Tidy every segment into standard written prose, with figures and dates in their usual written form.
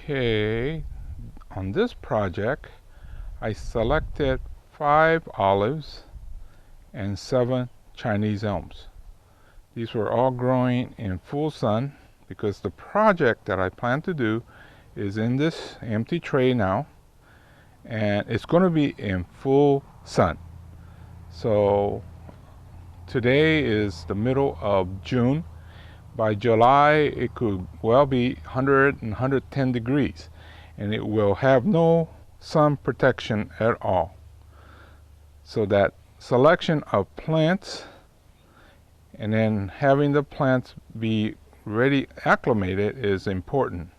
Okay, on this project I selected 5 olives and 7 Chinese elms. These were all growing in full sun because the project that I plan to do is in this empty tray now, and it's going to be in full sun. So today is the middle of June. By July it could well be 100 and 110 degrees, and it will have no sun protection at all. So that selection of plants and then having the plants be ready acclimated is important.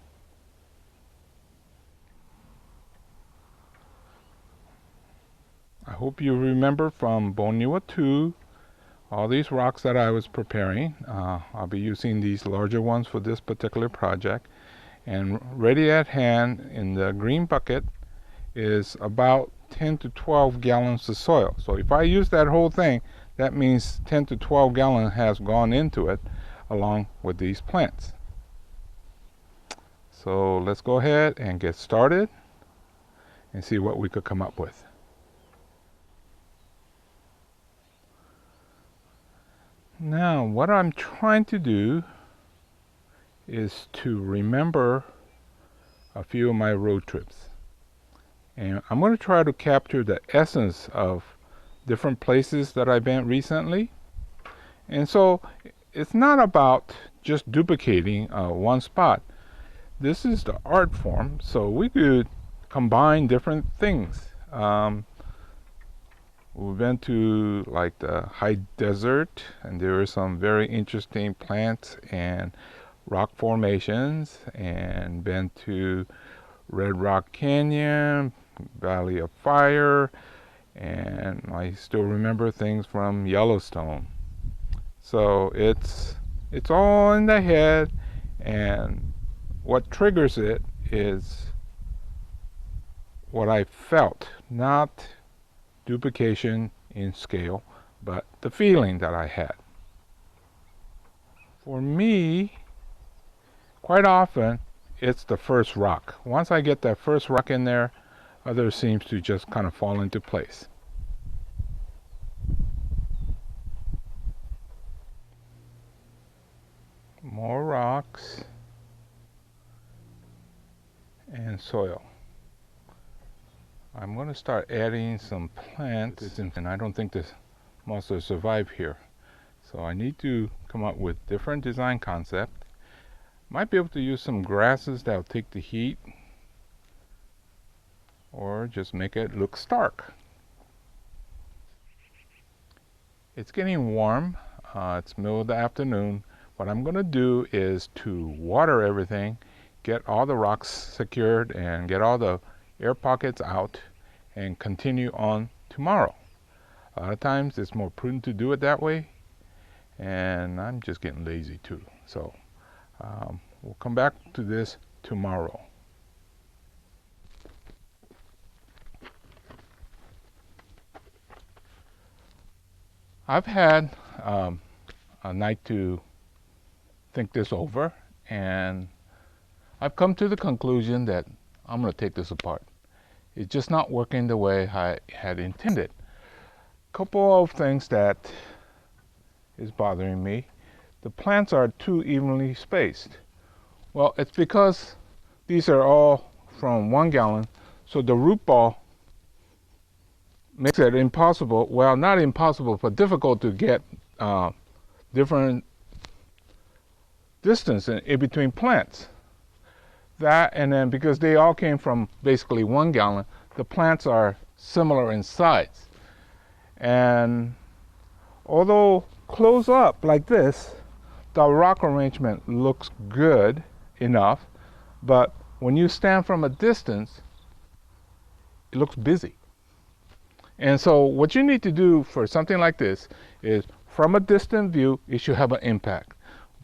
I hope you remember from Bonniwa 2 all these rocks that I was preparing. I'll be using these larger ones for this particular project, and ready at hand in the green bucket is about 10 to 12 gallons of soil. So if I use that whole thing, that means 10 to 12 gallons has gone into it along with these plants. So let's go ahead and get started and see what we could come up with. Now, what I'm trying to do is to remember a few of my road trips. And I'm going to try to capture the essence of different places that I've been recently. And so it's not about just duplicating one spot. This is the art form, so we could combine different things. We've been to like the high desert, and there are some very interesting plants and rock formations, and been to Red Rock Canyon, Valley of Fire, and I still remember things from Yellowstone. So it's all in the head, and what triggers it is what I felt, not duplication in scale, but the feeling that I had. For me, quite often it's the first rock. Once I get that first rock in there, others seems to just kind of fall into place. More rocks and soil. I'm going to start adding some plants, and I don't think this most will survive here. So I need to come up with different design concept. Might be able to use some grasses that will take the heat, or just make it look stark. It's getting warm. It's middle of the afternoon. What I'm going to do is to water everything, get all the rocks secured, and get all the air pockets out, and continue on tomorrow. A lot of times it's more prudent to do it that way, and I'm just getting lazy too. So we'll come back to this tomorrow. I've had a night to think this over, and I've come to the conclusion that I'm going to take this apart. It's just not working the way I had intended. Couple of things that is bothering me. The plants are too evenly spaced. Well, it's because these are all from 1 gallon, so the root ball makes it impossible, well, not impossible, but difficult to get different distance in between plants. That, and then because they all came from basically 1 gallon, the plants are similar in size. And although close up like this, the rock arrangement looks good enough, but when you stand from a distance, it looks busy. And so what you need to do for something like this is, from a distant view, it should have an impact.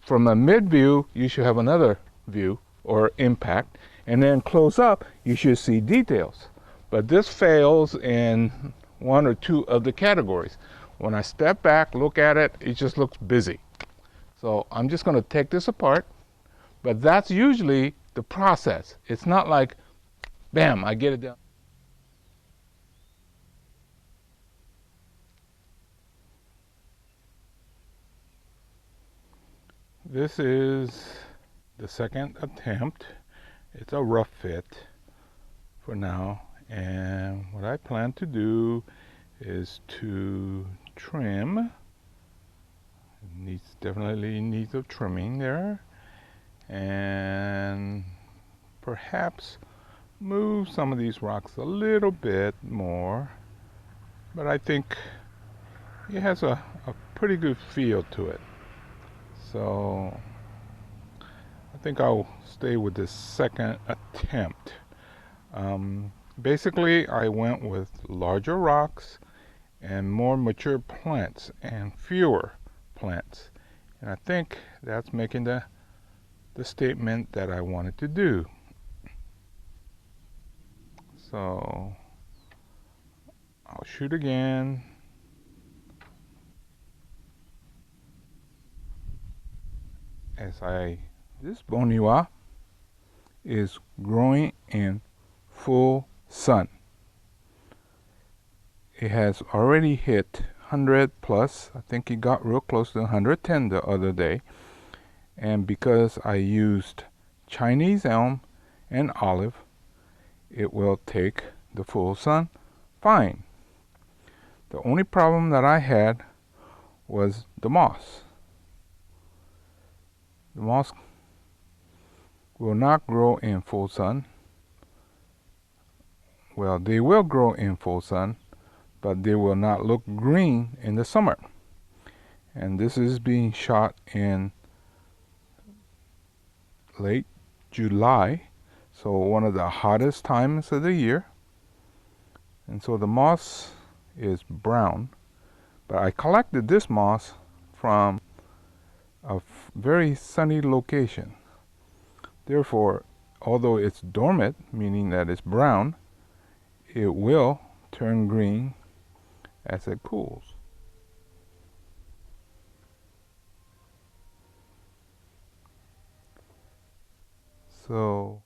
From a mid view, you should have another view or impact, and then close up, you should see details. But this fails in 1 or 2 of the categories. When I step back, look at it, it just looks busy. So I'm just going to take this apart, But that's usually the process. It's not like, bam, I get it done. This is the second attempt. It's a rough fit for now. And what I plan to do is to trim. Definitely needs a trimming there. And perhaps move some of these rocks a little bit more. But I think it has a pretty good feel to it. So I think I'll stay with this second attempt. Basically, I went with larger rocks and more mature plants and fewer plants. And I think that's making the statement that I wanted to do. So I'll shoot again. This Bonniwa is growing in full sun. It has already hit 100 plus. I think it got real close to 110 the other day. And because I used Chinese elm and olive, it will take the full sun fine. The only problem that I had was the moss. The moss will not grow in full sun. Well, they will grow in full sun, but they will not look green in the summer. And this is being shot in late July, so one of the hottest times of the year. And so the moss is brown, but I collected this moss from a very sunny location. Therefore, although it's dormant, meaning that it's brown, it will turn green as it cools. So